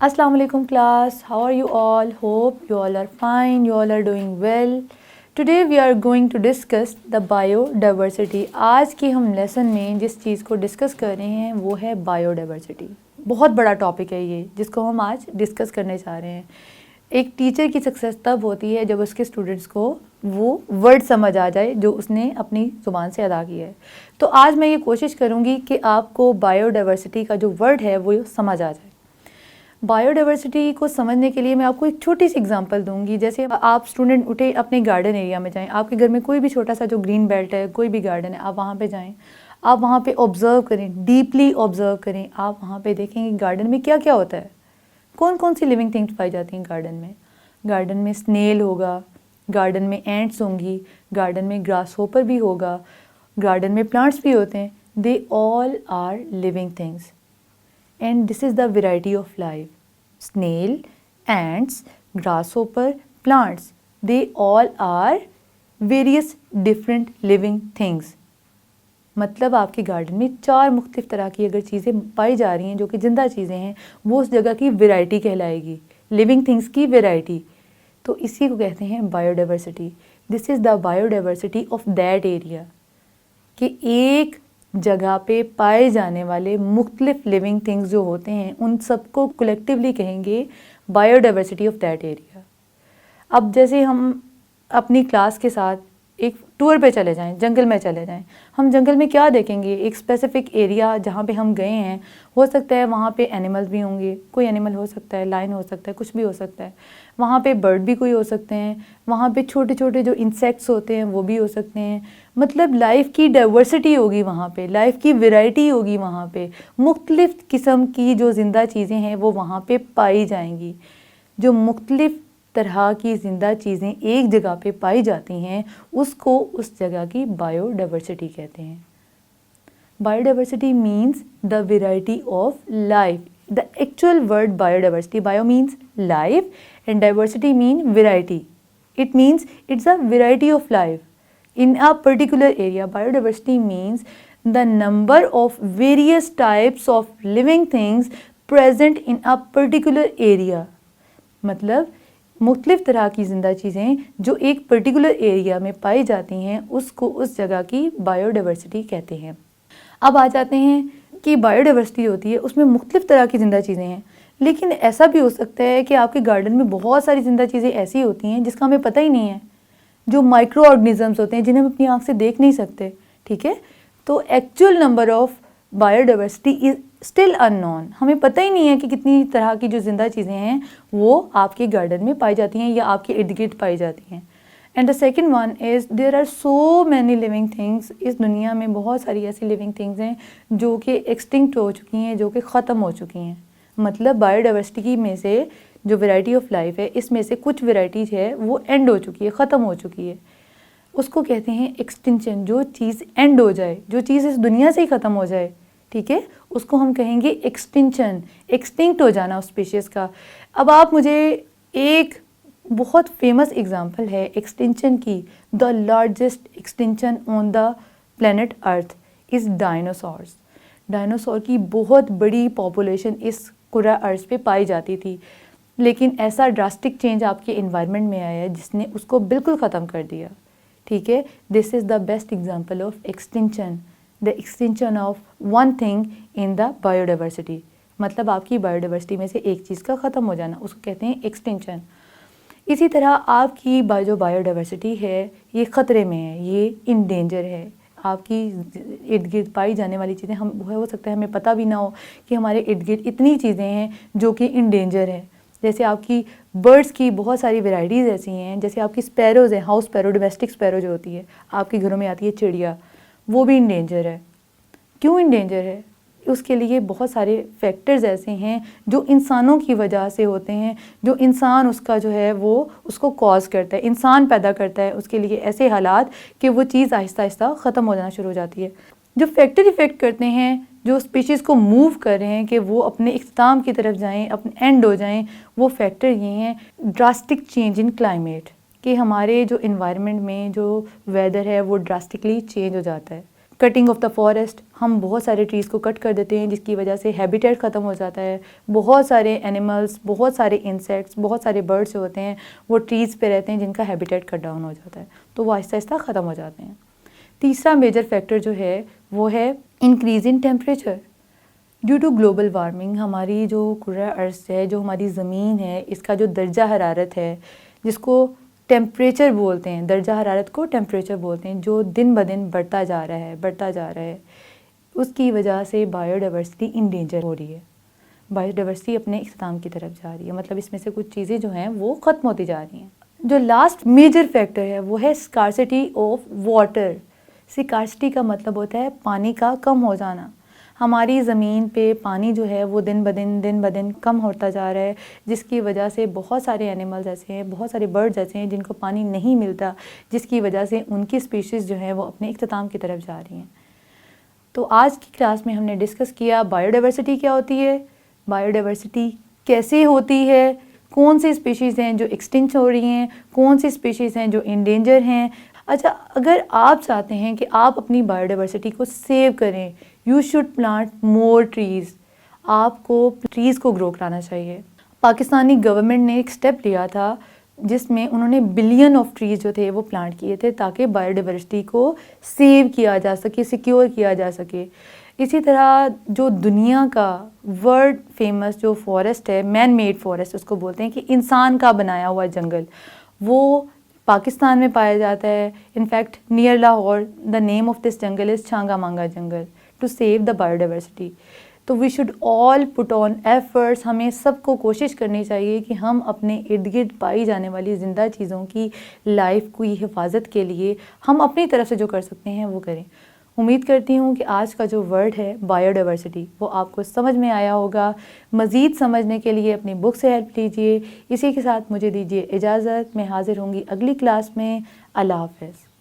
Assalamu alaikum class, how are you all? Hope you all are fine, you all are doing well. Today we are going to discuss the biodiversity. آج کی ہم lesson میں جس چیز کو discuss کر رہے ہیں وہ ہے بایوڈائیورسٹی. بہت بڑا ٹاپک ہے یہ جس کو ہم آج ڈسکس کرنے چاہ رہے ہیں. ایک ٹیچر کی سکسیس تب ہوتی ہے جب اس کے اسٹوڈنٹس کو وہ ورڈ سمجھ آ جائے جو اس نے اپنی زبان سے ادا کیا ہے. تو آج میں یہ کوشش کروں گی کہ آپ کو بایوڈائیورسٹی کا جو ورڈ ہے وہ سمجھ آ جائے. بایوڈائیورسٹی کو سمجھنے کے لیے میں آپ کو ایک چھوٹی سی اگزامپل دوں گی. جیسے آپ اسٹوڈنٹ اٹھے اپنے گارڈن ایریا میں جائیں, آپ کے گھر میں کوئی بھی چھوٹا سا جو گرین بیلٹ ہے, کوئی بھی گارڈن ہے, آپ وہاں پہ جائیں, آپ وہاں پہ آبزرو کریں, ڈیپلی آبزرو کریں. آپ وہاں پہ دیکھیں کہ گارڈن میں کیا کیا ہوتا ہے, کون کون سی لیونگ تھنگس پائی جاتی ہیں گارڈن میں. گارڈن میں اسنیل ہوگا, گارڈن میں اینٹس ہوں گی, گارڈن میں گراس ہوپر بھی ہوگا, گارڈن میں پلانٹس بھی ہوتے ہیں. They all are living things and this is the variety of life. Snail, ants, grasshopper, plants, they all are various different living things. مطلب آپ کے گارڈن میں 4 مختلف طرح کی اگر چیزیں پائی جا رہی ہیں جو کہ زندہ چیزیں ہیں, وہ اس جگہ کی ویرائٹی کہلائے گی, لیونگ تھنگس کی ویرائٹی. تو اسی کو کہتے ہیں بایوڈائیورسٹی. دس is the بایوڈائیورسٹی of that area, کہ ایک جگہ پہ پائے جانے والے مختلف لیونگ تھنگز جو ہوتے ہیں ان سب کو کلیکٹیولی کہیں گے بایوڈائیورسٹی آف دیٹ ایریا. اب جیسے ہم اپنی کلاس کے ساتھ ایک ٹور پہ چلے جائیں, جنگل میں چلے جائیں, ہم جنگل میں کیا دیکھیں گے؟ ایک اسپیسیفک ایریا جہاں پہ ہم گئے ہیں, ہو سکتا ہے وہاں پہ اینیملز بھی ہوں گے, کوئی اینیمل ہو سکتا ہے, لائن ہو سکتا ہے, کچھ بھی ہو سکتا ہے, وہاں پہ برڈ بھی کوئی ہو سکتے ہیں, وہاں پہ چھوٹے چھوٹے جو انسیکٹس ہوتے ہیں وہ بھی ہو سکتے ہیں. مطلب لائف کی ڈائیورسٹی ہوگی وہاں پہ, لائف کی ویرائٹی ہوگی وہاں پہ, مختلف قسم کی جو زندہ چیزیں ہیں وہ وہاں پہ پائی جائیں گی. جو مختلف طرح کی زندہ چیزیں ایک جگہ پہ پائی جاتی ہیں اس کو اس جگہ کی بایوڈائیورسٹی کہتے ہیں. Biodiversity means the variety of life. The actual word biodiversity, bio means life and diversity mean variety. It means it's a variety of life in a particular area. Biodiversity means the number of various types of living things present in a particular area. مطلب مختلف طرح کی زندہ چیزیں جو ایک particular area میں پائی جاتی ہیں اس کو اس جگہ کی بایوڈائیورسٹی کہتے ہیں. اب آ جاتے ہیں کہ بایوڈائیورسٹی ہوتی ہے اس میں مختلف طرح کی زندہ چیزیں ہیں, لیکن ایسا بھی ہو سکتا ہے کہ آپ کے گارڈن میں بہت ساری زندہ چیزیں ایسی ہوتی ہیں جس کا ہمیں پتہ ہی نہیں ہے, جو مائکرو آرگنزمس ہوتے ہیں جنہیں ہم اپنی آنکھ سے دیکھ نہیں سکتے. ٹھیک ہے, تو actual number of biodiversity is still unknown. ہمیں پتہ ہی نہیں ہے کہ کتنی طرح کی جو زندہ چیزیں ہیں وہ آپ کے گارڈن میں پائی جاتی ہیں یا آپ کے ارد گرد پائی جاتی ہیں. And the second one is there are so many living things. اس دنیا میں بہت ساری ایسی لیونگ تھنگس ہیں جو کہ ایکسٹنکٹ ہو چکی ہیں, جو کہ ختم ہو چکی ہیں. مطلب بایوڈائیورسٹی کی میں سے جو ویرائٹی آف لائف ہے اس میں سے کچھ ویرائٹیز ہے وہ اینڈ ہو چکی ہے, ختم ہو چکی ہے. اس کو کہتے ہیں ایکسٹنکشن. جو چیز اینڈ ہو جائے, جو چیز اس دنیا سے ہی ختم ہو جائے, ٹھیک ہے, اس کو ہم کہیں گے ایکسٹنکشن, ایکسٹنکٹ ہو جانا اس اسپیشیز کا. اب آپ مجھے ایک بہت فیمس اگزامپل ہے ایکسٹنکشن کی, the largest extinction on the planet earth is dinosaurs. Dinosaur کی بہت بڑی پاپولیشن اس کرہ ارض پہ پائی جاتی تھی, لیکن ایسا ڈراسٹک چینج آپ کے انوائرمنٹ میں آیا جس نے اس کو بالکل ختم کر دیا. ٹھیک ہے, this is the best example of extinction, the extinction of one thing in the biodiversity. مطلب آپ کی بایوڈائیورسٹی میں سے ایک چیز کا ختم ہو جانا, اس کو کہتے ہیں ایکسٹنکشن. اسی طرح آپ کی جو بایوڈائیورسٹی ہے یہ خطرے میں ہے, یہ ان ڈینجر ہے. آپ کی ارد گرد پائی جانے والی چیزیں ہم ہو سکتا ہے ہمیں پتہ بھی نہ ہو کہ ہمارے ارد گرد اتنی چیزیں ہیں جو کہ ان ڈینجر ہیں. جیسے آپ کی برڈس کی بہت ساری ویرائٹیز ایسی ہیں, جیسے آپ کی اسپیروز ہیں, ہاؤس اسپیرو, ڈومیسٹک اسپیرو جو ہوتی ہے آپ کے گھروں میں آتی ہے چڑیا, وہ بھی ان ڈینجر ہے. کیوں ان ڈینجر ہے؟ اس کے لیے بہت سارے فیکٹرز ایسے ہیں جو انسانوں کی وجہ سے ہوتے ہیں, جو انسان اس کا جو ہے وہ اس کو کاز کرتا ہے, انسان پیدا کرتا ہے اس کے لیے ایسے حالات کہ وہ چیز آہستہ آہستہ ختم ہو جانا شروع ہو جاتی ہے. جو فیکٹر افیکٹ کرتے ہیں, جو اسپیشیز کو موو کر رہے ہیں کہ وہ اپنے اختتام کی طرف جائیں, اپنے اینڈ ہو جائیں, وہ فیکٹر یہ ہیں ڈراسٹک چینج ان کلائمیٹ, کہ ہمارے جو انوائرمنٹ میں جو ویدر ہے وہ ڈراسٹکلی چینج ہو جاتا ہے. کٹنگ آف دا فارسٹ، ہم بہت سارے ٹریز کو کٹ کر دیتے ہیں جس کی وجہ سے ہیبیٹیٹ ختم ہو جاتا ہے. بہت سارے اینیملس، بہت سارے انسیکٹس، بہت سارے برڈس جو ہوتے ہیں وہ ٹریز پہ رہتے ہیں جن کا ہیبیٹیٹ کٹ ڈاؤن ہو جاتا ہے، تو وہ آہستہ آہستہ ختم ہو جاتے ہیں. تیسرا میجر فیکٹر جو ہے وہ ہے increase in temperature. Due to global warming ہماری جو کرۂ ارض ہے، جو ہماری زمین ہے، اس کا جو درجہ حرارت ہے جس کو ٹیمپریچر بولتے ہیں، درجہ حرارت کو ٹیمپریچر بولتے ہیں، جو دن بدن بڑھتا جا رہا ہے، اس کی وجہ سے بایو ڈائیورسٹی انڈینجر ہو رہی ہے. بایو ڈائیورسٹی اپنے اختتام کی طرف جا رہی ہے، مطلب اس میں سے کچھ چیزیں جو ہیں وہ ختم ہوتی جا رہی ہیں. جو لاسٹ میجر فیکٹر ہے وہ ہے اسکارسٹی آف واٹر. اسکارسٹی کا مطلب ہوتا ہے پانی کا کم ہو جانا. ہماری زمین پہ پانی جو ہے وہ دن بدن کم ہوتا جا رہا ہے، جس کی وجہ سے بہت سارے اینیملز ایسے ہیں، بہت سارے برڈز ایسے ہیں جن کو پانی نہیں ملتا، جس کی وجہ سے ان کی اسپیشیز جو ہیں وہ اپنے اختتام کی طرف جا رہی ہیں. تو آج کی کلاس میں ہم نے ڈسکس کیا بایو ڈائیورسٹی کیا ہوتی ہے، بایو ڈائیورسٹی کیسے ہوتی ہے، کون سی اسپیشیز ہیں جو ایکسٹنکٹ ہو رہی ہیں، کون سی اسپیشیز ہیں جو انڈینجر ہیں. اچھا، اگر آپ چاہتے ہیں کہ آپ اپنی بایو ڈائیورسٹی کو سیو کریں، you should plant more trees. آپ کو ٹریز کو گرو کرانا چاہیے. پاکستانی گورنمنٹ نے ایک اسٹیپ لیا تھا جس میں انہوں نے بلین آف ٹریز جو تھے وہ پلانٹ کیے تھے تاکہ بایو ڈائیورسٹی کو سیو کیا جا سکے، سیکیور کیا جا سکے. اسی طرح جو دنیا کا ورلڈ فیمس جو فارسٹ ہے، مین میڈ فارسٹ اس کو بولتے ہیں، کہ انسان کا بنایا ہوا جنگل، وہ پاکستان میں پایا جاتا ہے. In fact near Lahore the name of this jungle is Changa Manga jungle to save the biodiversity. تو we should all put on efforts. ہمیں سب کو کوشش کرنی چاہیے کہ ہم اپنے ارد گرد پائی جانے والی زندہ چیزوں کی لائف کی حفاظت کے لیے ہم اپنی طرف سے جو کر سکتے ہیں وہ کریں. امید کرتی ہوں کہ آج کا جو ورڈ ہے بایو ڈائیورسٹی وہ آپ کو سمجھ میں آیا ہوگا. مزید سمجھنے کے لیے اپنی بک سے ہیلپ لیجیے. اسی کے ساتھ مجھے دیجیے اجازت. میں حاضر ہوں گی اگلی کلاس میں. اللہ حافظ.